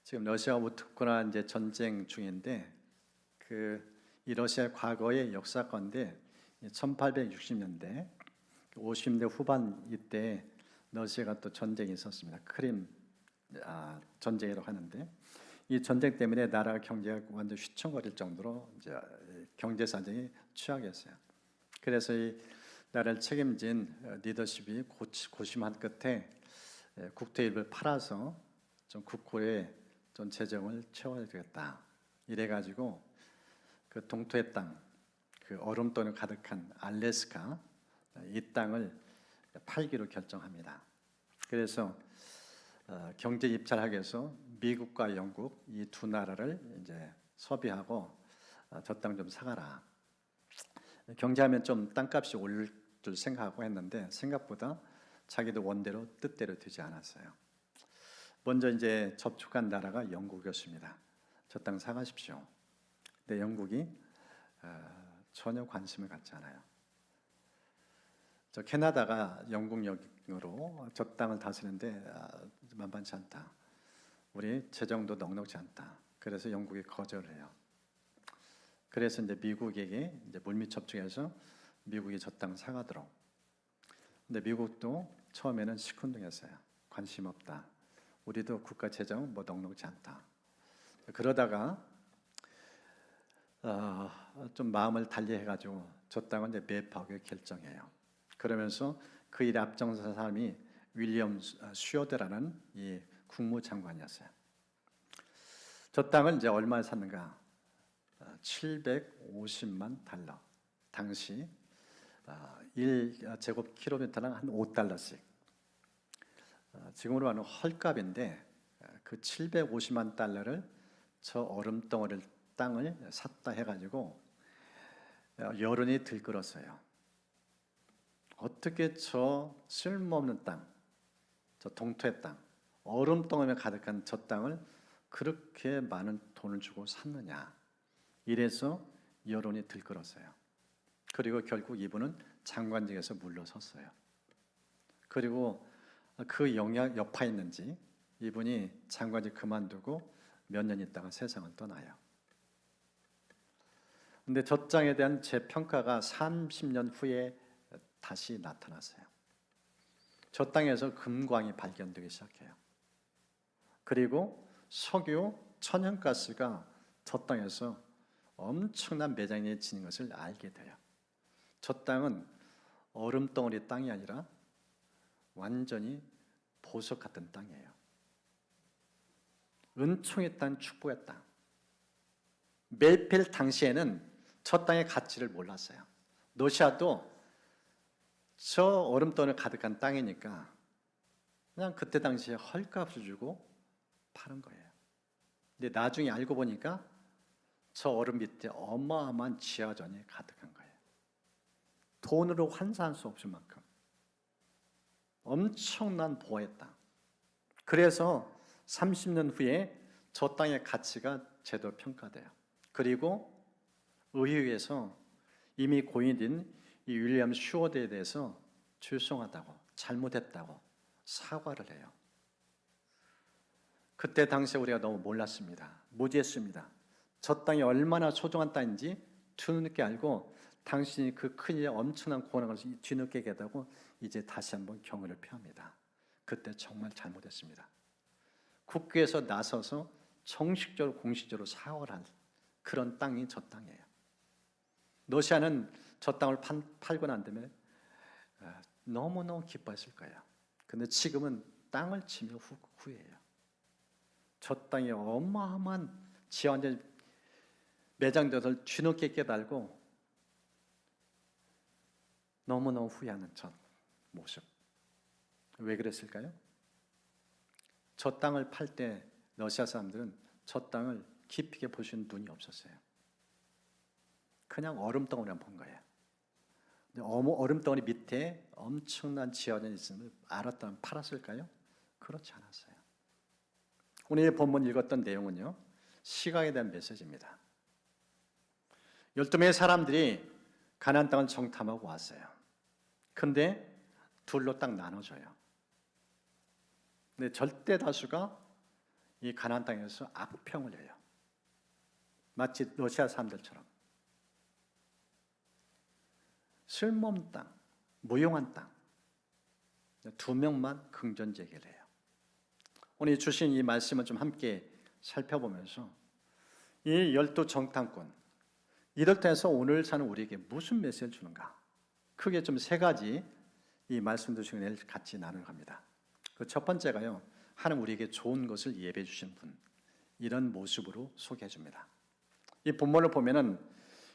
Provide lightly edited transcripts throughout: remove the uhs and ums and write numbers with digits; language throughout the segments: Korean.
지금 러시아와 우크라이나 이제 전쟁 중인데 이 러시아 과거의 역사건데 1860년대 50대 후반 이때 러시아가 또 전쟁이 있었습니다. 크림 전쟁이라고 하는데 이 전쟁 때문에 나라 경제가 완전 휘청거릴 정도로 이제 경제 사정이 취약했어요. 그래서 이 나라를 책임진 리더십이 고심한 끝에 국토일부를 팔아서 좀 국고에 좀 재정을 채워야 되겠다. 이래가지고 그 동토의 땅, 그 얼음돈이 가득한 알래스카 이 땅을 팔기로 결정합니다. 그래서 경제 입찰하기 위해서 미국과 영국 이 두 나라를 이제 섭외하고 저 땅 좀 사가라. 경제하면 좀 땅값이 오를 줄 생각하고 했는데 생각보다 자기도 원대로 뜻대로 되지 않았어요. 먼저 이제 접촉한 나라가 영국이었습니다. 저 땅 사가십시오. 근데 영국이 전혀 관심을 갖지 않아요. 저 캐나다가 영국령으로 저 땅을 다스리는데 만만치 않다. 우리 재정도 넉넉지 않다. 그래서 영국이 거절을 해요. 그래서 이제 미국에게 이제 물밑 접촉해서 미국이 저 땅 사가도록. 근데 미국도 처음에는 시큰둥했어요. 관심 없다. 우리도 국가 재정 뭐 넉넉지 않다. 그러다가 좀 마음을 달리해가지고 저 땅을 이제 매입하기로 결정해요. 그러면서 그 일에 앞장선 사람이 윌리엄 슈어드라는 이 국무장관이었어요. 저 땅을 이제 얼마에 샀는가? 750만 달러. 당시 1제곱킬로미터당 한 5달러씩. 지금으로 하는 헐값인데 그 750만 달러를 저 얼음덩어리 땅을 샀다 해가지고 여론이 들끓었어요. 어떻게 저 쓸모없는 땅, 저 동토의 땅, 얼음덩어리에 가득한 저 땅을 그렇게 많은 돈을 주고 샀느냐. 이래서 여론이 들끓었어요. 그리고 결국 이분은 장관직에서 물러섰어요. 그리고 그 여파있는지 이분이 장관직 그만두고 몇 년 있다가 세상을 떠나요. 근데 저 땅에 대한 재평가가 30년 후에 다시 나타났어요. 저 땅에서 금광이 발견되기 시작해요. 그리고 석유, 천연가스가 저 땅에서 엄청난 매장에 지닌 것을 알게 돼요. 저 땅은 얼음덩어리 땅이 아니라 완전히 보석 같은 땅이에요. 은총의 땅, 축복의 땅. 매입할 당시에는 저 땅의 가치를 몰랐어요. 러시아도 저 얼음덩어리 가득한 땅이니까 그냥 그때 당시에 헐값을 주고 파는 거예요. 근데 나중에 알고 보니까 저 얼음 밑에 어마어마한 지하전이 가득한 거예요. 돈으로 환산할 수 없을 만큼 엄청난 보화의 땅. 그래서 30년 후에 저 땅의 가치가 제대로 평가돼요. 그리고 의회에서 이미 고인인 이 윌리엄 슈어드에 대해서 죄송하다고, 잘못했다고 사과를 해요. 그때 당시에 우리가 너무 몰랐습니다. 무지했습니다. 저 땅이 얼마나 소중한 땅인지 뒤늦게 알고 당신이 그 큰 일에 엄청난 고난을 뒤늦게 깨닫고 이제 다시 한번 경의를 표합니다. 그때 정말 잘못했습니다. 국회에서 나서서 정식적으로 공식적으로 사과를 한 그런 땅이 저 땅이에요. 러시아는 저 땅을 팔고 난 다음에 너무너무 기뻐했을 거예요. 근데 지금은 땅을 치며 후회해요. 저 땅에 어마어마한 지하원전이 매장되어서 뒤늦게 깨달고 너무너무 후회하는 저 모습. 왜 그랬을까요? 저 땅을 팔 때 러시아 사람들은 저 땅을 깊이 있게 보시는 눈이 없었어요. 그냥 얼음덩어리만 본 거예요. 근데 얼음덩어리 밑에 엄청난 지하전이 있음을 알았다면 팔았을까요? 그렇지 않았어요. 오늘 본문 읽었던 내용은요, 시각에 대한 메시지입니다. 12명의 사람들이 가나안 땅을 정탐하고 왔어요. 근데 둘로 딱 나눠져요. 근데 절대 다수가 이 가나안 땅에서 악평을 해요. 마치 러시아 사람들처럼 쓸모없는 땅, 무용한 땅, 두 명만 긍정제기를 해요. 오늘 주신 이 말씀을 좀 함께 살펴보면서 이 12정탐꾼, 이를 통해서 오늘 사는 우리에게 무슨 메시지를 주는가? 크게 좀 세 가지 이 말씀들 중에 같이 나눠갑니다. 그 첫 번째가요, 하나님 우리에게 좋은 것을 예배해 주신 분, 이런 모습으로 소개해 줍니다. 이 본문을 보면은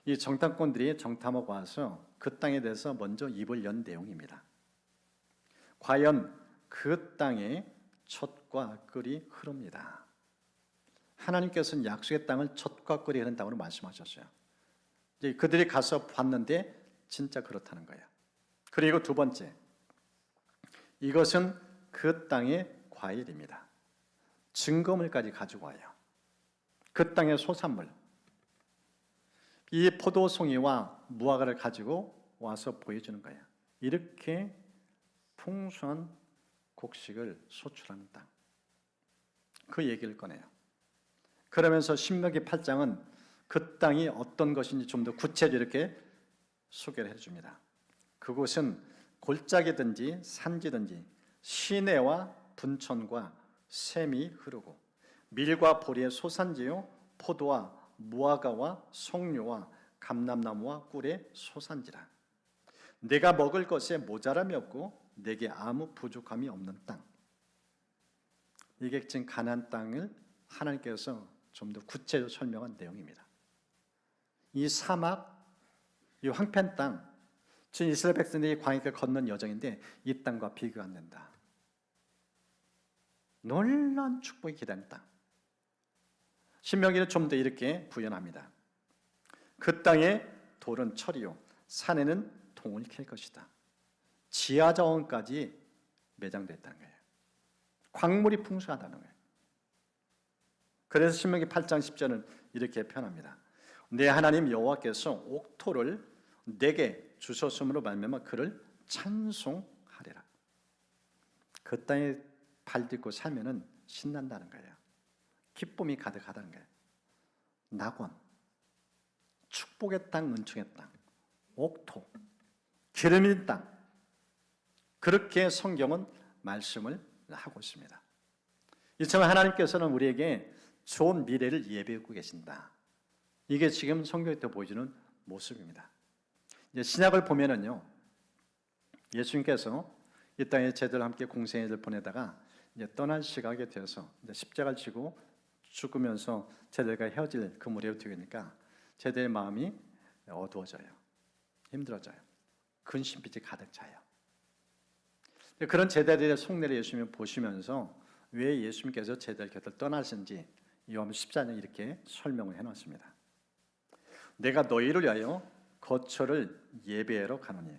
이 정탐꾼들이 정탐하고 와서 그 땅에 대해서 먼저 입을 연 내용입니다. 과연 그 땅에 젖과 꿀이 흐릅니다. 하나님께서는 약속의 땅을 젖과 꿀이 흐르는 땅으로 말씀하셨어요. 이제 그들이 가서 봤는데 진짜 그렇다는 거예요. 그리고 두 번째, 이것은 그 땅의 과일입니다. 증거물까지 가지고 와요. 그 땅의 소산물, 이 포도송이와 무화과를 가지고 와서 보여주는 거예요. 이렇게 풍성한 곡식을 소출하는 땅, 그 얘기를 꺼내요. 그러면서 신명기 8장은 그 땅이 어떤 것인지 좀 더 구체적으로 이렇게 소개를 해줍니다. 그곳은 골짜기든지 산지든지 시내와 분천과 샘이 흐르고 밀과 보리의 소산지요, 포도와 무화과와 석류와 감람나무와 꿀의 소산지라. 내가 먹을 것에 모자람이 없고 내게 아무 부족함이 없는 땅. 이게 지금 가나안 땅을 하나님께서 좀 더 구체적으로 설명한 내용입니다. 이 사막, 이 황폐한 땅, 지금 이스라엘 백성들이 광야를 건넌 여정인데 이 땅과 비교가 안 된다. 놀라운 축복이 기다린 땅. 신명기는 좀 더 이렇게 구현합니다. 그 땅에 돌은 철이요, 산에는 동을 캘 것이다. 지하 자원까지 매장됐다는 거예요. 광물이 풍성하다는 거예요. 그래서 신명기 8장 10절은 이렇게 표현합니다. 내 하나님 여호와께서 옥토를 내게 주셨음으로 말미암아 그를 찬송하리라. 그 땅에 발 딛고 살면은 신난다는 거예요. 기쁨이 가득하다는 거예요. 낙원, 축복의 땅, 은총의 땅, 옥토, 기름진 땅, 그렇게 성경은 말씀을 하고 있습니다. 이처럼 하나님께서는 우리에게 좋은 미래를 예비하고 계신다. 이게 지금 성경에 보여주는 모습입니다. 이제 신약을 보면은요, 예수님께서 이 땅에 제자들과 함께 공생애를 보내다가 이제 떠날 시각이 되어서 이제 십자가를 지고 죽으면서 제자들과 헤어질 그 무렵이 되니까 제자들의 마음이 어두워져요. 힘들어져요. 근심빛이 가득 차요. 그런 제자들의 속내를 예수님이 보시면서 왜 예수님께서 제자들 곁을 떠나신지 요한 14장 이렇게 설명을 해놨습니다. 내가 너희를 위하여 거처를 예비하러 가노니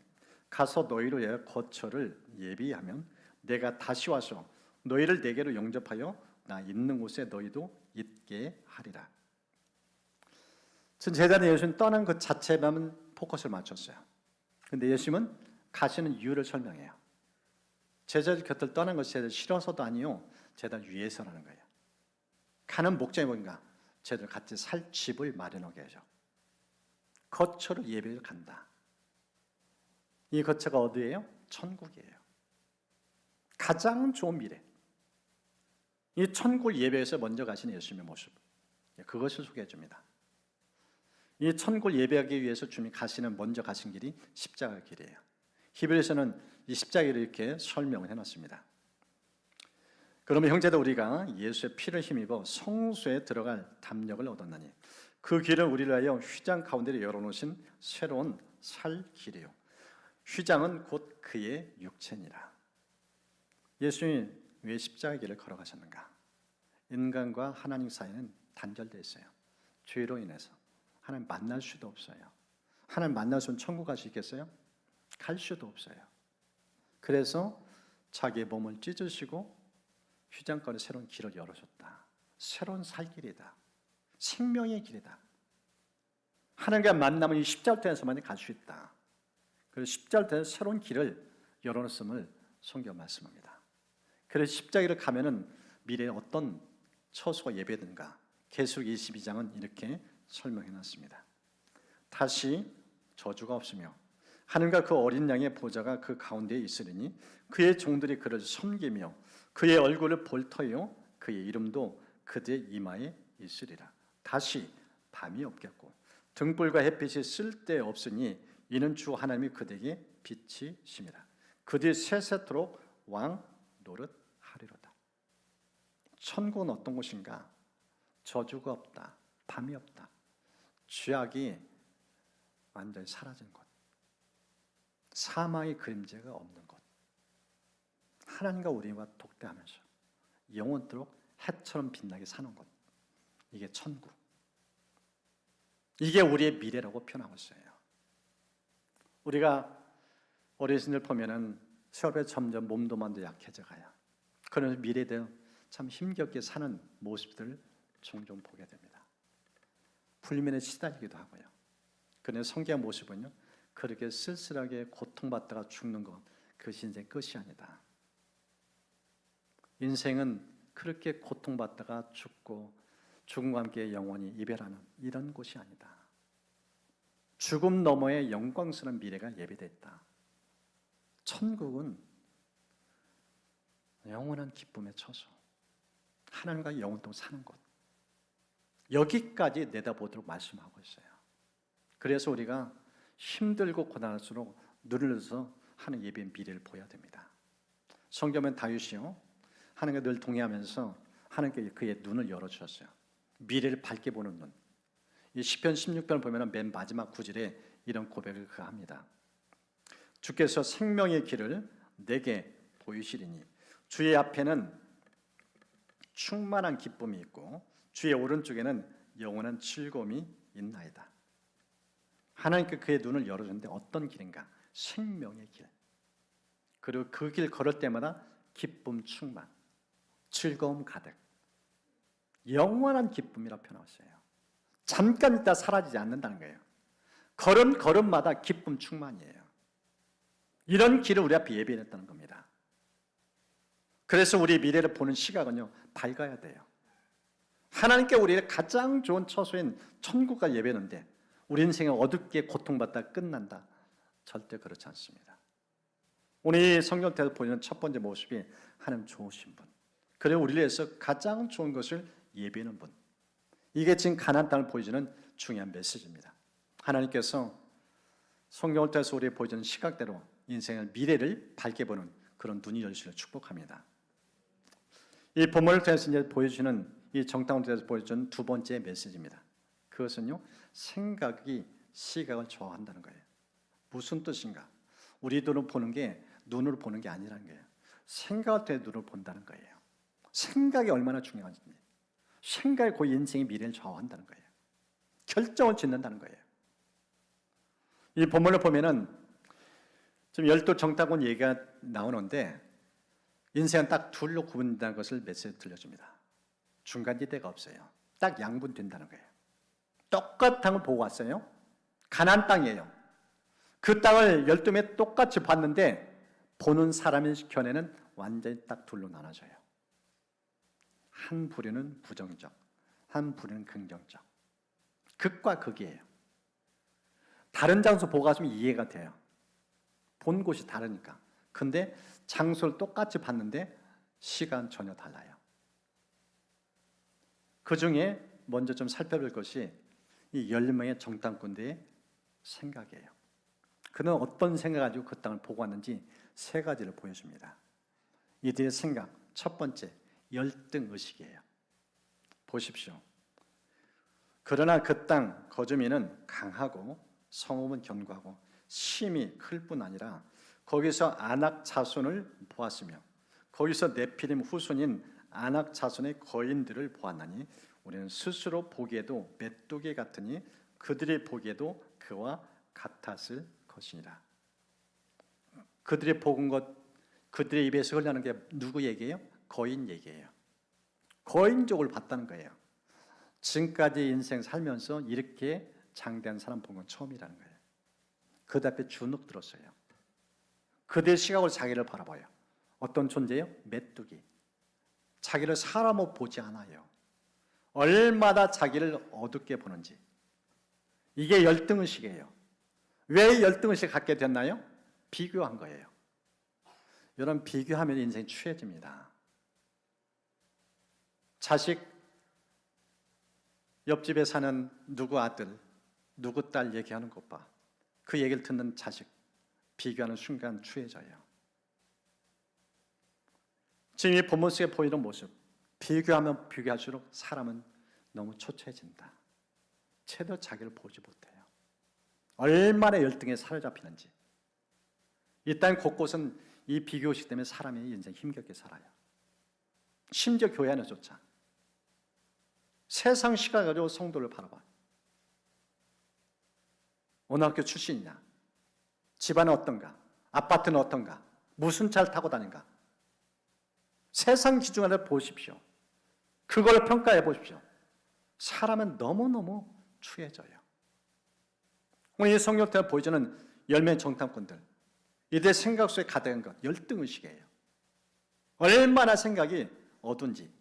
가서 너희를 위하여 거처를 예비하면 내가 다시 와서 너희를 내게로 영접하여 나 있는 곳에 너희도 있게 하리라. 전 제자들 예수님 떠난 것 자체에만 포커스를 맞췄어요. 근데 예수님은 가시는 이유를 설명해요. 제자들 곁을 떠난 것이 제자들 싫어서도 아니요, 제자들 위해서라는 거예요. 가는 목적이 뭔가? 제자들 같이 살 집을 마련하게 하죠. 거처를 예배를 간다. 이 거처가 어디예요? 천국이에요. 가장 좋은 미래. 이 천국을 예배해서 먼저 가시는 예수님의 모습, 그것을 소개해 줍니다. 이 천국을 예배하기 위해서 주님이 먼저 가신 길이 십자가 길이에요. 히브리서는 이 십자가를 이렇게 설명을 해놨습니다. 그러면 형제들, 우리가 예수의 피를 힘입어 성소에 들어갈 담력을 얻었나니 그 길은 우리를 위하여 휘장 가운데를 열어놓으신 새로운 살 길이요, 휘장은 곧 그의 육체니라. 예수님이 왜 십자가 길을 걸어가셨는가? 인간과 하나님 사이는 단절되어 있어요. 죄로 인해서 하나님 만날 수도 없어요. 하나님 만나서 천국 갈 수 있겠어요? 갈 수도 없어요. 그래서 자기의 몸을 찢으시고 휘장가로 새로운 길을 열어줬다. 새로운 살 길이다. 생명의 길이다. 하나님과 만나면 이 십자가를 통해서만 갈 수 있다. 그래서 십자가를 통해서 새로운 길을 열어놨음을 성경 말씀합니다. 그래서 십자가를 가면은 미래에 어떤 처소가 예배든가? 계시록 22장은 이렇게 설명해 놨습니다. 다시 저주가 없으며 하늘과 그 어린 양의 보좌가 그 가운데에 있으리니 그의 종들이 그를 섬기며 그의 얼굴을 볼 터요 그의 이름도 그들의 이마에 있으리라. 다시 밤이 없겠고 등불과 햇빛이 쓸데없으니 이는 주 하나님이 그들에게 빛이심이라. 그들이 세세토록 왕 노릇하리로다. 천국은 어떤 곳인가? 저주가 없다, 밤이 없다, 죄악이 완전히 사라진 곳, 사망의 그림자가 없는 곳, 하나님과 우리와 독대하면서 영원토록 해처럼 빛나게 사는 곳, 이게 천국. 이게 우리의 미래라고 표현하고 있어요. 우리가 어르신들 보면은 세월에 점점 몸도만도 약해져 가요. 그러면서 미래에 참 힘겹게 사는 모습들을 종종 보게 됩니다. 불면에 시달리기도 하고요. 그런데 성경의 모습은요, 그렇게 쓸쓸하게 고통받다가 죽는 것, 그것이 인생 끝이 아니다. 인생은 그렇게 고통받다가 죽고 죽음과 함께 영원히 이별하는 이런 곳이 아니다. 죽음 너머의 영광스러운 미래가 예비되어 있다. 천국은 영원한 기쁨의 처소, 하나님과 영원토록 사는 곳, 여기까지 내다보도록 말씀하고 있어요. 그래서 우리가 힘들고 고난할수록 눈을 들어서 하는 예배의 미래를 보여야 됩니다. 성경은 다윗이요, 하나님과 늘 동의하면서 하나님께 그의 눈을 열어주셨어요. 미래를 밝게 보는 눈. 이 시편 16편을 보면 맨 마지막 구절에 이런 고백을 합니다. 주께서 생명의 길을 내게 보이시리니 주의 앞에는 충만한 기쁨이 있고 주의 오른쪽에는 영원한 즐거움이 있나이다. 하나님께 그의 눈을 열어줬는데 어떤 길인가? 생명의 길. 그리고 그 길 걸을 때마다 기쁨 충만, 즐거움 가득, 영원한 기쁨이라 표현했어요. 잠깐 있다 사라지지 않는다는 거예요. 걸음마다 기쁨 충만이에요. 이런 길을 우리 앞에 예비했다는 겁니다. 그래서 우리 미래를 보는 시각은요, 밝아야 돼요. 하나님께 우리의 가장 좋은 처소인 천국과 예배는데 우리 인생은 어둡게 고통받다 끝난다. 절대 그렇지 않습니다. 오늘 성경에서 보이는 첫 번째 모습이 하나님 좋으신 분, 그리고 우리를 위해서 가장 좋은 것을 예비하는 분. 이게 지금 가나안 땅을 보여주는 중요한 메시지입니다. 하나님께서 성경을 통해서 우리에게 보여주는 시각대로 인생의 미래를 밝게 보는 그런 눈이 열리시기를 축복합니다. 이 본문을 통해서 이제 보여주는 이 정탐을 통해서 보여주는 두 번째 메시지입니다. 그것은요, 생각이 시각을 좌우한다는 거예요. 무슨 뜻인가? 우리 눈으로 보는 게 눈으로 보는 게 아니라는 거예요. 생각을 통해 눈으로 본다는 거예요. 생각이 얼마나 중요한지, 생각이 그 인생의 미래를 좌우한다는 거예요. 결정을 짓는다는 거예요. 이 본문을 보면은 지금 열두 정탐꾼 얘기가 나오는데 인생은 딱 둘로 구분된다는 것을 메시지 들려줍니다. 중간지대가 없어요. 딱 양분된다는 거예요. 똑같은 걸 보고 왔어요. 가나안 땅이에요. 그 땅을 12매 똑같이 봤는데 보는 사람의 견해는 완전히 딱 둘로 나눠져요. 한 부류는 부정적, 한 부류는 긍정적. 극과 극이에요. 다른 장소 보고 갔으면 이해가 돼요. 본 곳이 다르니까. 근데 장소를 똑같이 봤는데 시간 전혀 달라요. 그 중에 먼저 좀 살펴볼 것이 이 10명의 정탐꾼들의 생각이에요. 그는 어떤 생각을 가지고 그 땅을 보고 왔는지 세 가지를 보여줍니다. 이들의 생각, 첫 번째, 열등의식이에요. 보십시오. 그러나 그 땅 거주민은 강하고 성읍은 견고하고 심이 클 뿐 아니라 거기서 아낙 자손을 보았으며 거기서 네피림 후손인 아낙 자손의 거인들을 보았나니 우리는 스스로 보기에도 메뚜기 같으니 그들이 보기에도 그와 같았을 것이니라. 그들이 본 것, 그들의 입에서 흘러나는 게 누구 얘기예요? 거인 얘기예요. 거인족을 봤다는 거예요. 지금까지 인생 살면서 이렇게 장대한 사람 본 건 처음이라는 거예요. 그 앞에 주눅 들었어요. 그들의 시각으로 자기를 바라봐요. 어떤 존재예요? 메뚜기. 자기를 사람으로 보지 않아요. 얼마나 자기를 어둡게 보는지. 이게 열등의식이에요. 왜 열등의식을 갖게 됐나요? 비교한 거예요. 여러분, 비교하면 인생이 추해집니다. 자식, 옆집에 사는 누구 아들, 누구 딸 얘기하는 것 봐. 그 얘기를 듣는 자식, 비교하는 순간 추해져요. 지금 이 본문 속에 보이는 모습, 비교하면 비교할수록 사람은 너무 초췌해진다. 제대로 자기를 보지 못해요. 얼마나 열등에 사로잡히는지. 이 땅 곳곳은 이 비교의식 때문에 사람이 인생 힘겹게 살아요. 심지어 교회 안에조차. 세상 시각 가지고 성도를 바라봐. 어느 학교 출신이냐? 집안은 어떤가? 아파트는 어떤가? 무슨 차를 타고 다닌가? 세상 기준으로 보십시오. 그걸 평가해 보십시오. 사람은 너무너무 추해져요. 오늘 이 성경에 보여주는 열매 정탐꾼들, 이들의 생각 속에 가득한 것, 열등의식이에요. 얼마나 생각이 어두운지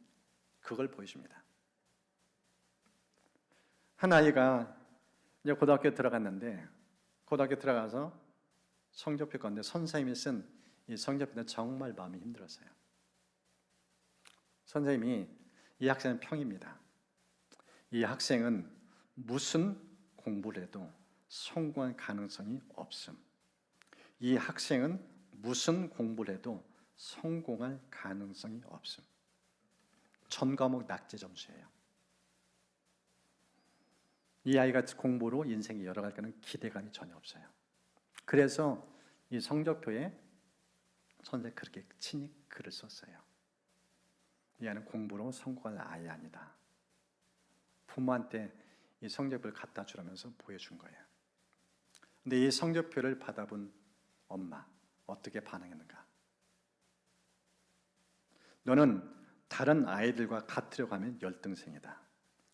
그걸 보여줍니다. 한 아이가 이제 고등학교에 들어갔는데, 고등학교 들어가서 성적표 건데 선생님이 쓴 이 성적표는 정말 마음이 힘들었어요. 선생님이 이 학생은 평입니다. 이 학생은 무슨 공부를 해도 성공할 가능성이 없음. 이 학생은 무슨 공부를 해도 성공할 가능성이 없음. 전 과목 낙제 점수예요. 이 아이가 공부로 인생이 열어갈 거는 기대감이 전혀 없어요. 그래서 이 성적표에 선생님이 그렇게 친히 글을 썼어요. 이 아이는 공부로 성공할 아이 아니다. 부모한테 이 성적표를 갖다 주라면서 보여준 거예요. 근데 이 성적표를 받아본 엄마, 어떻게 반응했는가? 너는 다른 아이들과 같으려고 하면 열등생이다.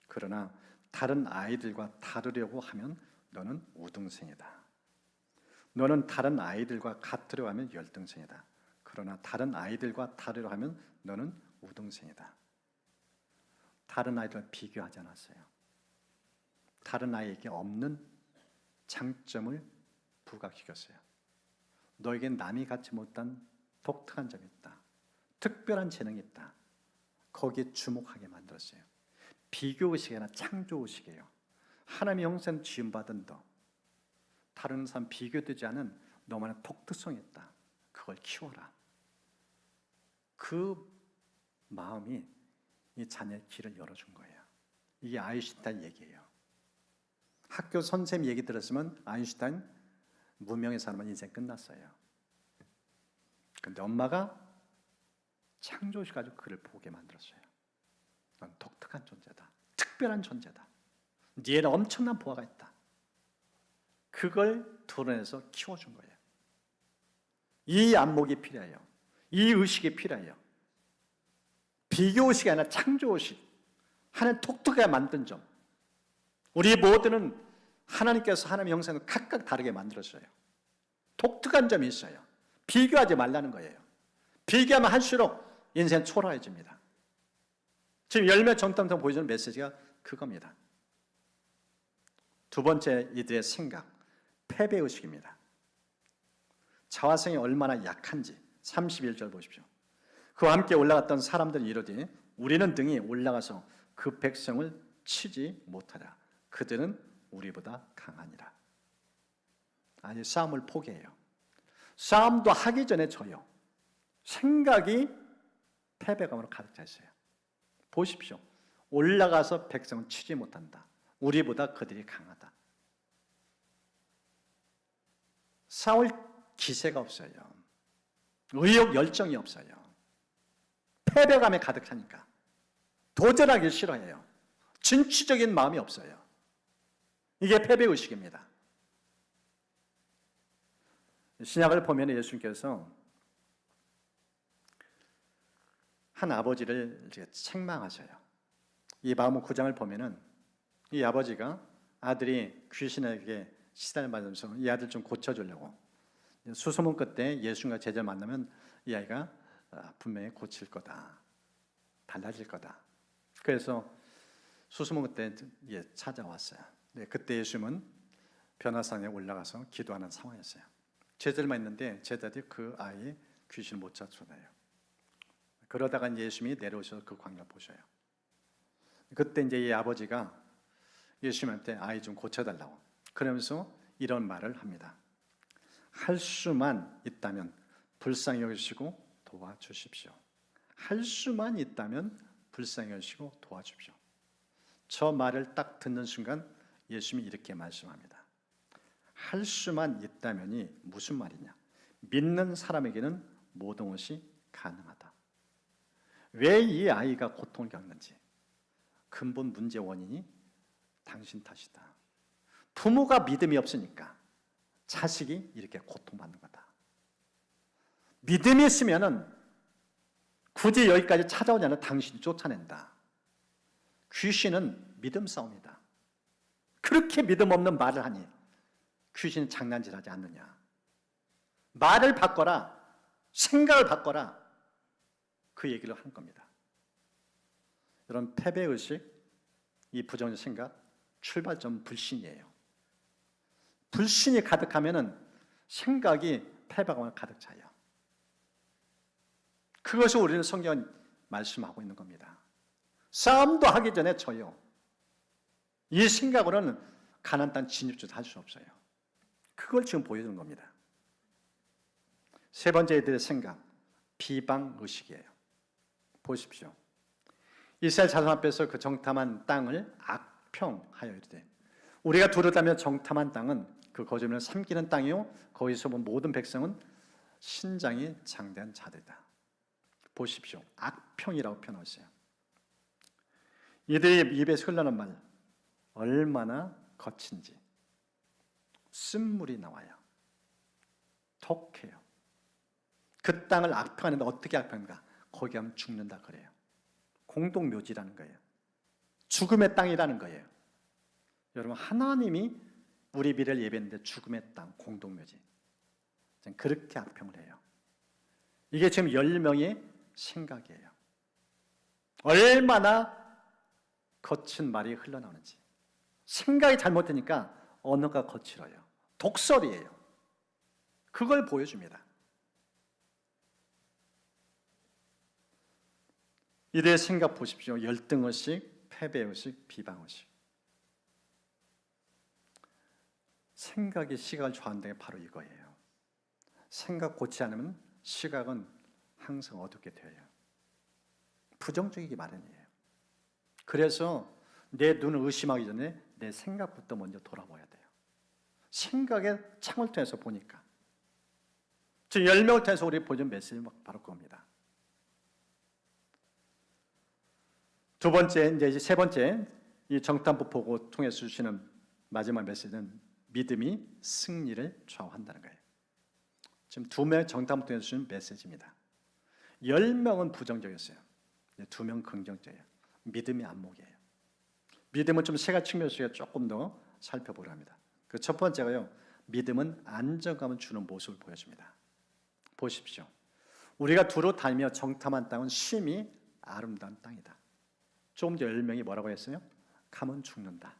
그러나 다른 아이들과 다르려고 하면 너는 우등생이다. 너는 다른 아이들과 같으려고 하면 열등생이다. 그러나 다른 아이들과 다르려고 하면 너는 우등생이다. 다른 아이들과 비교하지 않았어요. 다른 아이에게 없는 장점을 부각시켰어요. 너에겐 남이 갖지 못한 독특한 점이 있다. 특별한 재능이 있다. 거기에 주목하게 만들었어요. 비교의식이 아니라 창조의식이에요. 하나님의 형상 지음받은 너, 다른 사람 비교되지 않은 너만의 독특성이 있다. 그걸 키워라. 그 마음이 이 자녀의 길을 열어준 거예요. 이게 아인슈타인 얘기예요. 학교 선생님 얘기 들었으면 아인슈타인 무명의 사람은 인생 끝났어요. 그런데 엄마가 창조식 가지고 그를 보게 만들었어요. 넌 독특한 존재다. 특별한 존재다. 네에는 엄청난 보화가 있다. 그걸 드러내서 키워준 거예요. 이 안목이 필요해요. 이 의식이 필요해요. 비교의식이 아니라 창조의식. 하나님 독특하게 만든 점. 우리 모두는 하나님께서 하나님의 형상을 각각 다르게 만들었어요. 독특한 점이 있어요. 비교하지 말라는 거예요. 비교하면 할수록 인생 초라해집니다. 지금 열매 정탐성 보여주는 메시지가 그겁니다. 두 번째, 이들의 생각, 패배의식입니다. 자화성이 얼마나 약한지 31절 보십시오. 그와 함께 올라갔던 사람들이 이르되 우리는 등이 올라가서 그 백성을 치지 못하라. 그들은 우리보다 강하니라. 아니, 싸움을 포기해요. 싸움도 하기 전에 져요. 생각이 패배감으로 가득 차 있어요. 보십시오. 올라가서 백성을 치지 못한다. 우리보다 그들이 강하다. 싸울 기세가 없어요. 의욕 열정이 없어요. 패배감에 가득 차니까 도전하기 싫어해요. 진취적인 마음이 없어요. 이게 패배의식입니다. 신약을 보면 예수님께서 한 아버지를 책망하셔요. 이 마음 9장을 보면은 이 아버지가 아들이 귀신에게 시달을 받으면서 이 아들 좀 고쳐주려고 수소문 끝에 예수님과 제자를 만나면 이 아이가 분명히 고칠 거다. 달라질 거다. 그래서 수수문 그때 찾아왔어요. 네, 그때 예수님은 변화산에 올라가서 기도하는 상황이었어요. 제자들만 있는데 제자들이 그 아이의 귀신을 못 쫓아내요. 그러다가 예수님이 내려오셔서 그 광경을 보셔요. 그때 이제 이 아버지가 예수님한테 아이 좀 고쳐달라고 그러면서 이런 말을 합니다. 할 수만 있다면 불쌍히 여기시고 도와주십시오. 할 수만 있다면 불쌍히 여기시고 도와주십시오. 저 말을 딱 듣는 순간 예수님이 이렇게 말씀합니다. 할 수만 있다면이 무슨 말이냐? 믿는 사람에게는 모든 것이 가능하다. 왜 이 아이가 고통을 겪는지 근본 문제 원인이 당신 탓이다. 부모가 믿음이 없으니까 자식이 이렇게 고통받는 거다. 믿음이 있으면은 굳이 여기까지 찾아오지 않아 당신이 쫓아낸다. 귀신은 믿음 싸움이다. 그렇게 믿음 없는 말을 하니 귀신은 장난질하지 않느냐. 말을 바꿔라. 생각을 바꿔라. 그 얘기를 한 겁니다. 여러분, 패배의식, 이 부정적 생각, 출발점 불신이에요. 불신이 가득하면은 생각이 패배감을 가득 차요. 그것을 우리는 성경은 말씀하고 있는 겁니다. 싸움도 하기 전에 져요. 이 생각으로는 가나안 땅 진입도 할 수 없어요. 그걸 지금 보여주는 겁니다. 세 번째 이들의 생각, 비방의식이에요. 보십시오. 이스라엘 자손 앞에서 그 정탐한 땅을 악평하여 이르되 우리가 두루다며 정탐한 땅은 그 거짓말을 삼키는 땅이요 거기서 본 모든 백성은 신장이 장대한 자들이다. 보십시오. 악평이라고 표현했어요. 이들의 입에서 흘러나오는 말 얼마나 거친지 쓴물이 나와요. 독해요. 그 땅을 악평하는데 어떻게 악평인가? 거기 가면 죽는다 그래요. 공동묘지라는 거예요. 죽음의 땅이라는 거예요. 여러분, 하나님이 우리 미래를 예배했는데 죽음의 땅, 공동묘지. 그렇게 악평을 해요. 이게 지금 10명의 생각이에요. 얼마나 거친 말이 흘러나오는지. 생각이 잘못되니까 언어가 거칠어요. 독설이에요. 그걸 보여줍니다. 이들의 생각 보십시오. 열등의식, 패배의식, 비방의식. 생각이 시각을 좌우한다는 게 바로 이거예요. 생각 고치지 않으면 시각은 항상 어둡게 되어요. 부정적이기 마련이에요. 그래서 내 눈을 의심하기 전에 내 생각부터 먼저 돌아봐야 돼요. 생각의 창을 통해서 보니까. 지금 10명을 통해서 우리 보여준 메시지는 바로 그겁니다. 두 번째, 이제 세 번째, 이 정탐부 보고 통해서 주시는 마지막 메시지는 믿음이 승리를 좌우한다는 거예요. 지금 2명의 정탐부 통해서 주시는 메시지입니다. 10명은 부정적이었어요. 2명 긍정적이에요. 믿음이 안목이에요. 믿음은 좀 세 가지 측면에서 조금 더 살펴보려 합니다. 그 첫 번째가요, 믿음은 안정감을 주는 모습을 보여줍니다. 보십시오. 우리가 두루 다니며 정탐한 땅은 심히 아름다운 땅이다. 조금 전 10명이 뭐라고 했어요? 가면 죽는다.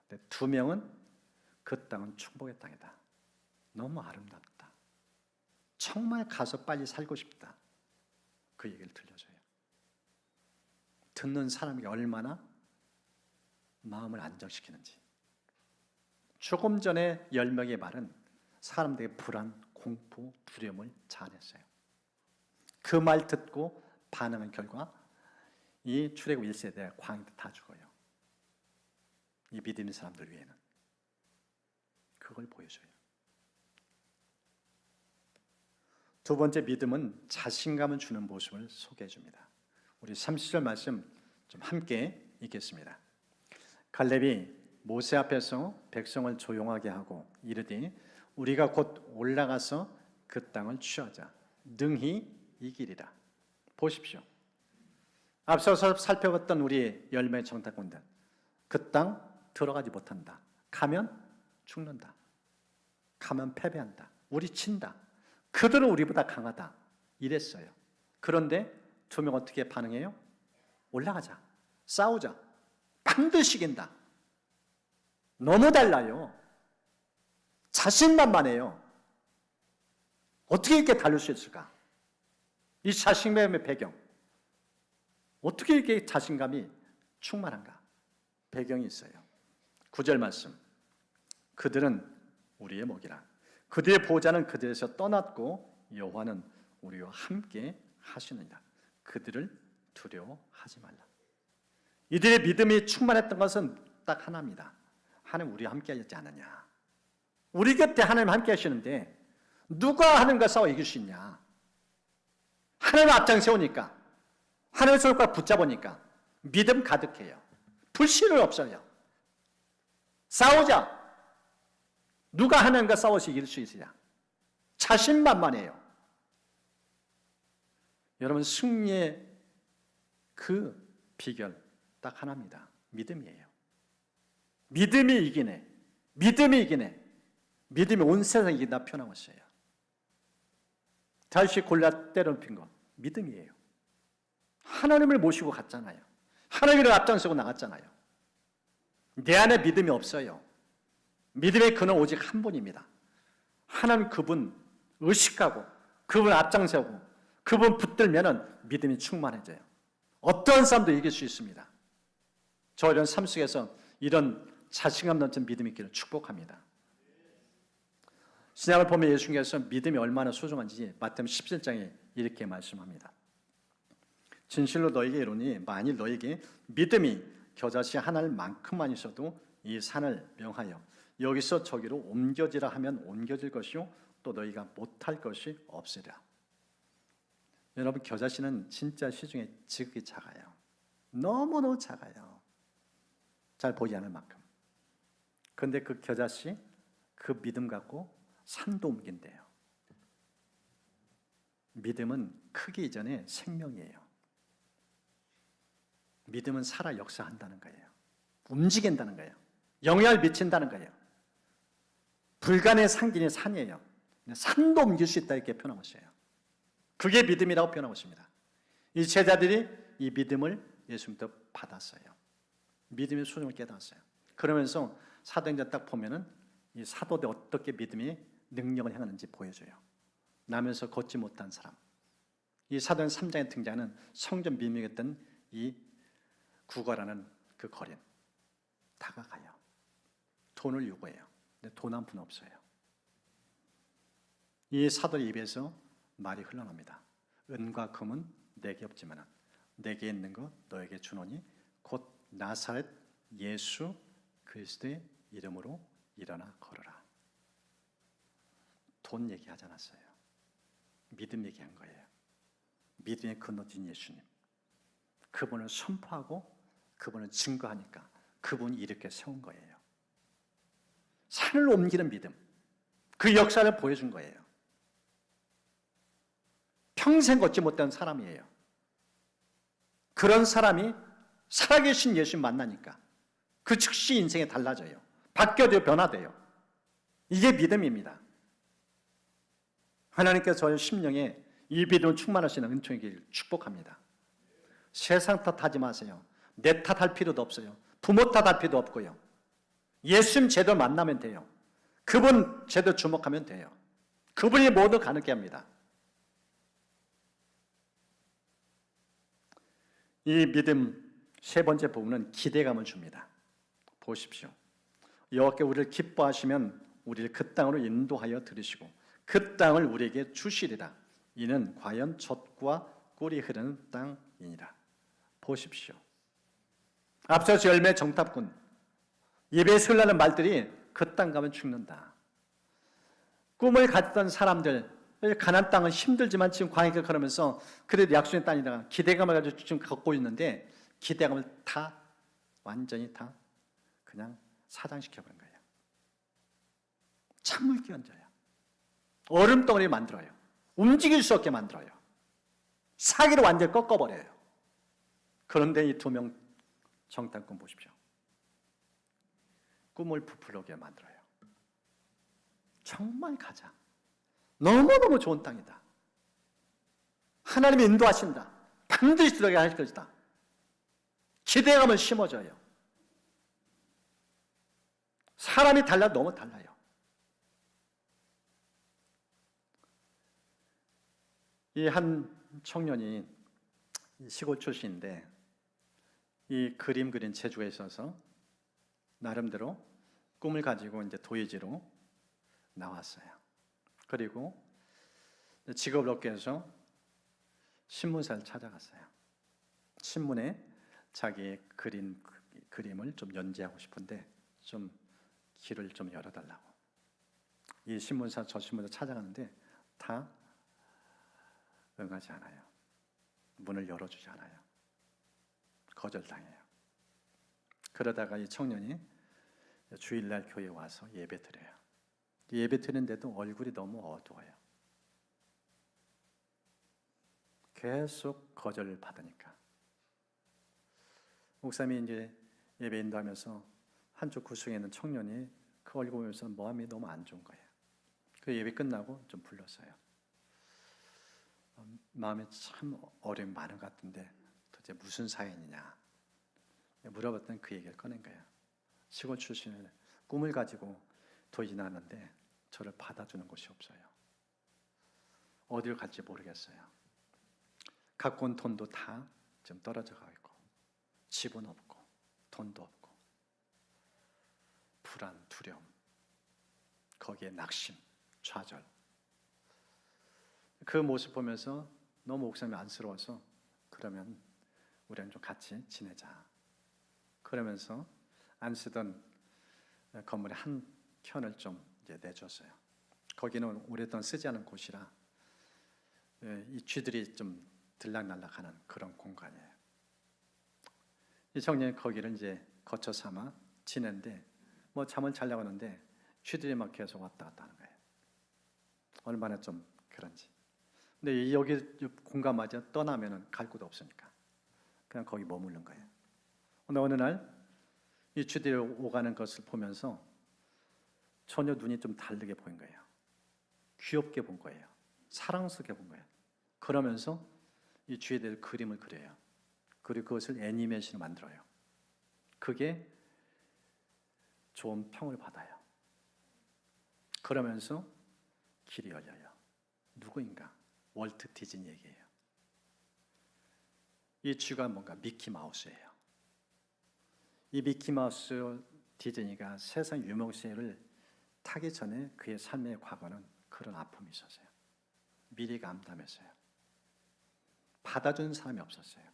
근데 2명은 그 땅은 축복의 땅이다. 너무 아름답다. 정말 가서 빨리 살고 싶다. 그 얘기를 들려줘요. 듣는 사람에게 얼마나 마음을 안정시키는지. 조금 전에 10명의 말은 사람들의 불안, 공포, 두려움을 자아냈어요. 그 말 듣고 반응한 결과 이 출애굽 1세대 광야에 다 죽어요. 이 믿음의 사람들 위에는. 그걸 보여줘요. 두 번째, 믿음은 자신감을 주는 모습을 소개해 줍니다. 우리 30절 말씀 좀 함께 읽겠습니다. 갈렙이 모세 앞에서 백성을 조용하게 하고 이르되 우리가 곧 올라가서 그 땅을 취하자. 능히 이기리라. 보십시오. 앞서서 살펴봤던 우리 10명의 정탐꾼들, 그 땅 들어가지 못한다. 가면 죽는다. 가면 패배한다. 우리 친다. 그들은 우리보다 강하다. 이랬어요. 그런데 2명 어떻게 반응해요? 올라가자. 싸우자. 반드시 이긴다. 너무 달라요. 자신만만해요. 어떻게 이렇게 다를 수 있을까? 이 자신감의 배경, 어떻게 이렇게 자신감이 충만한가? 배경이 있어요. 9절 말씀, 그들은 우리의 목이라. 그들의 보호자는 그들에서 떠났고 여호와는 우리와 함께 하시느니라. 그들을 두려워하지 말라. 이들의 믿음이 충만했던 것은 딱 하나입니다. 하나님 우리와 함께 하지 않느냐. 우리 곁에 하나님 함께 하시는데 누가 하나님과 싸워 이길 수 있냐. 하나님 앞장 세우니까, 하나님의 손과 붙잡으니까 믿음 가득해요. 불신은 없어요. 싸우자. 누가 하나님과 싸워서 이길 수 있으냐. 자신만만해요. 여러분, 승리의 그 비결 딱 하나입니다. 믿음이에요. 믿음이 이기네. 믿음이 이기네. 믿음이 온 세상에 이긴다 표현하고 있어요. 다윗이 골리앗 때려눕힌 거 믿음이에요. 하나님을 모시고 갔잖아요. 하나님을 앞장서고 나갔잖아요. 내 안에 믿음이 없어요. 믿음의 근원 오직 한 분입니다. 하나님 그분 의식하고 그분 앞장서고 그분 붙들면 믿음이 충만해져요. 어떠한 싸움도 이길 수 있습니다. 저 이런 삶 속에서 이런 자신감 넘치는 믿음이 있기를 축복합니다. 신약을 보면 예수님께서 믿음이 얼마나 소중한지 마태복음 17장에 이렇게 말씀합니다. 진실로 너에게 이르노니 만일 너에게 믿음이 겨자씨 하나만큼만 있어도 이 산을 명하여 여기서 저기로 옮겨지라 하면 옮겨질 것이요 또 너희가 못할 것이 없으리라. 여러분, 겨자씨는 진짜 시중에 지극히 작아요. 너무너무 작아요. 잘 보이지 않을 만큼. 그런데 그 겨자씨, 그 믿음 갖고 산도 옮긴대요. 믿음은 크기 이전에 생명이에요. 믿음은 살아 역사한다는 거예요. 움직인다는 거예요. 영향을 미친다는 거예요. 불가능의 상징이 산이에요. 산도 옮길 수 있다 이렇게 표현하고 있어요. 그게 믿음이라고 표현하고 있습니다. 이 제자들이 이 믿음을 예수님부터 받았어요. 믿음의 소중을 깨달았어요. 그러면서 사도행전 딱 보면은 이 사도들 어떻게 믿음이 능력을 행하는지 보여줘요. 나면서 걷지 못한 사람. 이 사도행전 3장에 등장하는 성전 미명했던 이 구걸하는 그 거린. 다가가요. 돈을 요구해요. 근데 돈 한 푼 없어요. 이 사도의 입에서 말이 흘러납니다. 은과 금은 내게 없지만 내게 있는 것 너에게 주노니 곧 나사렛 예수 그리스도의 이름으로 일어나 걸어라. 돈 얘기하지 않았어요. 믿음 얘기한 거예요. 믿음에 건너뛴 예수님. 그분을 선포하고 그분을 증거하니까 그분이 이렇게 세운 거예요. 산을 옮기는 믿음. 그 역사를 보여준 거예요. 평생 걷지 못한 사람이에요. 그런 사람이 살아계신 예수님 만나니까 그 즉시 인생이 달라져요. 바뀌어져요. 변화돼요. 이게 믿음입니다. 하나님께서 저의 심령에 이 믿음을 충만하시는 은총이길 축복합니다. 세상 탓하지 마세요. 내 탓할 필요도 없어요. 부모 탓할 필요도 없고요. 예수님 제대로 만나면 돼요. 그분 제대로 주목하면 돼요. 그분이 모두 가능케 합니다. 이 믿음 세 번째 부분은 기대감을 줍니다. 보십시오. 여호와께 우리를 기뻐하시면 우리를 그 땅으로 인도하여 들으시고 그 땅을 우리에게 주시리라. 이는 과연 젖과 꿀이 흐르는 땅이니라. 보십시오. 앞서서 열매 정탐꾼 입에서 흘러나는 말들이 그 땅 가면 죽는다. 꿈을 가졌던 사람들, 가나안 땅은 힘들지만 지금 광야길 걸으면서 그래도 약속의 땅이다 기대감을 가지고 지금 걷고 있는데 기대감을 다 완전히 다 그냥 사장시켜버린 거예요. 찬물 끼얹어요. 얼음덩어리 만들어요. 움직일 수 없게 만들어요. 사기를 완전히 꺾어버려요. 그런데 이 두 명 정탐꾼 보십시오. 꿈을 부풀게 만들어요. 정말 가자. 너무너무 좋은 땅이다. 하나님이 인도하신다. 반드시 들어가게 할 것이다. 기대감을 심어줘요. 사람이 달라 너무 달라요. 이 한 청년이 시골 출신인데 이 그림 그린 재주가 있어서 나름대로 꿈을 가지고 이제 도예지로 나왔어요. 그리고 직업을 얻기 위해서 신문사를 찾아갔어요. 신문에 자기의 그림을 좀 연재하고 싶은데 좀 길을 좀 열어달라고. 이 신문사 저 신문사 찾아가는데 다 응하지 않아요. 문을 열어주지 않아요. 거절당해요. 그러다가 이 청년이 주일날 교회에 와서 예배 드려요. 예배 드리는데도 얼굴이 너무 어두워요. 계속 거절을 받으니까 목사님이 이제 예배 인도하면서 한쪽 구석에 있는 청년이 그 얼굴 보면서 마음이 너무 안 좋은 거예요. 그 예배 끝나고 좀 불렀어요. 마음에 참 어려움이 많은 것 같은데 도대체 무슨 사연이냐 물어봤더니 그 얘기를 꺼낸 거예요. 시골 출신의 꿈을 가지고 도전이 나는데 저를 받아주는 곳이 없어요. 어디를 갈지 모르겠어요. 갖고 온 돈도 다 좀 떨어져 가고 있고 집은 없고 돈도 없고 불안, 두려움, 거기에 낙심, 좌절. 그 모습 보면서 너무 목사님이 안쓰러워서 그러면 우리는 좀 같이 지내자. 그러면서 안 쓰던 건물의 한 켠을 좀 이제 내줬어요. 거기는 오랫동안 쓰지 않은 곳이라 이 쥐들이 좀 들락날락하는 그런 공간이에요. 이 청년이 거기를 이제 거처 삼아 지내는데 뭐 잠을 자려고 하는데 쥐들이 막 계속 왔다 갔다 하는 거예요. 얼마나 좀 그런지. 근데 여기 공간마저 떠나면은 갈 곳도 없으니까 그냥 거기 머무른 거예요. 근데 어느 날 이 쥐들이 오가는 것을 보면서 전혀 눈이 좀 다르게 보인 거예요. 귀엽게 본 거예요. 사랑스럽게 본 거예요. 그러면서 이 쥐들 그림을 그려요. 그리고 그것을 애니메이션으로 만들어요. 그게 좋은 평을 받아요. 그러면서 길이 열려요. 누구인가? 월트 디즈니 얘기예요. 이 쥐가 뭔가 미키 마우스예요. 이 미키 마우스 디즈니가 세상 유명세를 타기 전에 그의 삶의 과거는 그런 아픔이 있었어요. 미래가 암담했어요. 받아주는 사람이 없었어요.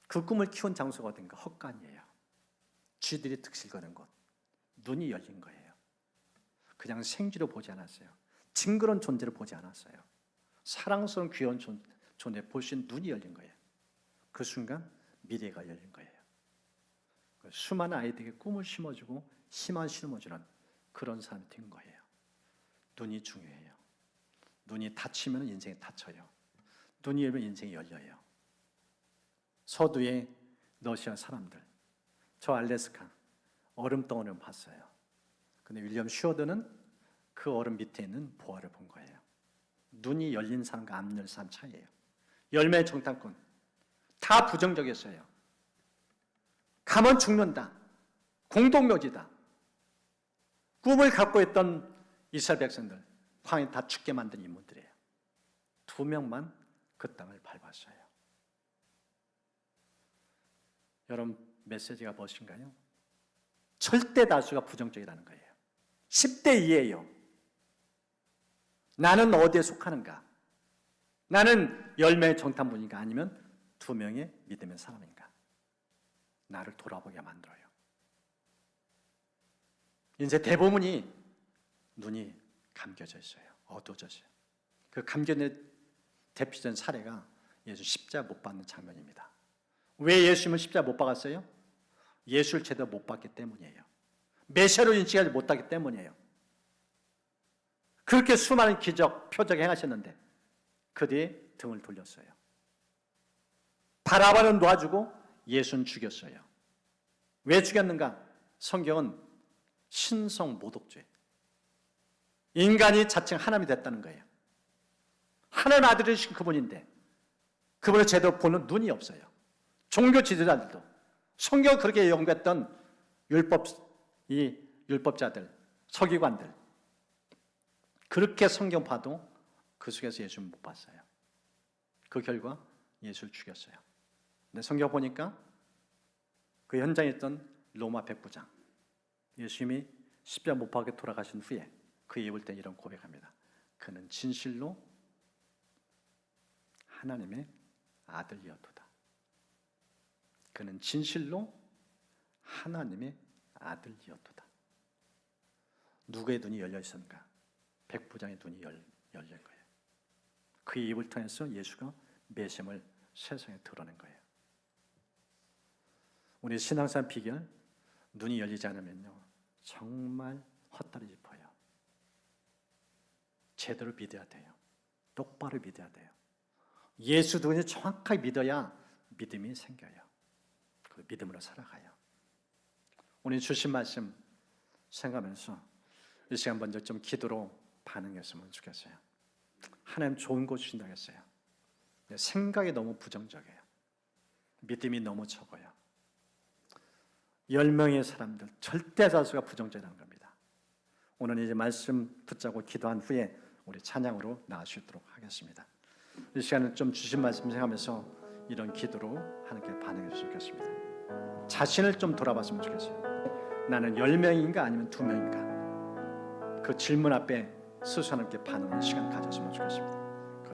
그 꿈을 키운 장소가 어딘가 헛간이에요. 쥐들이 득실거리는 곳. 눈이 열린 거예요. 그냥 생쥐로 보지 않았어요. 징그러운 존재를 보지 않았어요. 사랑스러운 귀여운 존재 볼 수 있는 눈이 열린 거예요. 그 순간 미래가 열린 거예요. 수많은 아이들에게 꿈을 심어주고 희망을 심어주는 그런 사람이 된 거예요. 눈이 중요해요. 눈이 닫히면 인생이 닫혀요. 눈이 열면 인생이 열려요. 서두의 러시아 사람들, 저 알래스카 얼음 덩어리를 봤어요. 근데 윌리엄 슈어드는 그 얼음 밑에 있는 보화를 본 거예요. 눈이 열린 사람과 안 열린 사람 차이예요. 열매의 정탐꾼 다 부정적이었어요. 가면 죽는다. 공동묘지다. 꿈을 갖고 있던 이스라엘 백성들 광야에 다 죽게 만든 인물들이에요. 2명만 그 땅을 밟았어요. 여러분 메시지가 무엇인가요? 절대 다수가 부정적이라는 거예요. 10대 2예요. 나는 어디에 속하는가? 나는 열매의 정탐꾼인가 아니면 2명의 믿음의 사람인가? 나를 돌아보게 만들어요. 이제 대부분이 눈이 감겨져 있어요. 어두워져 있어요. 그 감겨진 대표적인 사례가 예수 십자가 못 박는 장면입니다. 왜 예수님을 십자가 못 박았어요? 예수를 제대로 못 봤기 때문이에요. 메시아로 인식하지 못하기 때문이에요. 그렇게 수많은 기적, 표적 행하셨는데 그 뒤에 등을 돌렸어요. 바라바는 놓아주고 예수는 죽였어요. 왜 죽였는가? 성경은 신성 모독죄. 인간이 자칭 하나님이 됐다는 거예요. 하나님 아들이신 그분인데 그분을 제대로 보는 눈이 없어요. 종교 지도자들도 성경을 그렇게 연구했던 율법 이 율법자들, 서기관들 그렇게 성경 봐도 그 속에서 예수를 못 봤어요. 그 결과 예수를 죽였어요. 근데 성경 보니까 그 현장에 있던 로마 백부장, 예수님이 십자가 못 박혀 돌아가신 후에 그 입을 때 이런 고백합니다. 그는 진실로 하나님의 아들이었도다. 그는 진실로 하나님의 아들이었도다. 누구의 눈이 열려 있었는가? 백부장의 눈이 열린 거예요. 그 입을 통해서 예수가 메시아를 세상에 드러낸 거예요. 우리 신앙생활 비결, 눈이 열리지 않으면요 정말 헛다리 짚어요. 제대로 믿어야 돼요. 똑바로 믿어야 돼요. 예수 누구인지 정확하게 믿어야 믿음이 생겨요. 그 믿음으로 살아가요. 오늘 주신 말씀 생각하면서 이 시간 먼저 좀 기도로 반응했으면 좋겠어요. 하나님 좋은 거 주신다고 했어요. 생각이 너무 부정적이에요. 믿음이 너무 적어요. 10명의 사람들 절대 다수가 부정적이라는 겁니다. 오늘 이제 말씀 붙잡고 기도한 후에 우리 찬양으로 나갈 수 있도록 하겠습니다. 이 시간을 좀 주신 말씀 생각하면서 이런 기도로 하나님께 반응해 주셨으면 좋겠습니다. 자신을 좀 돌아봤으면 좋겠어요. 나는 10명인가 아니면 2명인가? 그 질문 앞에 스스로 하나님께 반응하는 시간 가졌으면 좋겠습니다.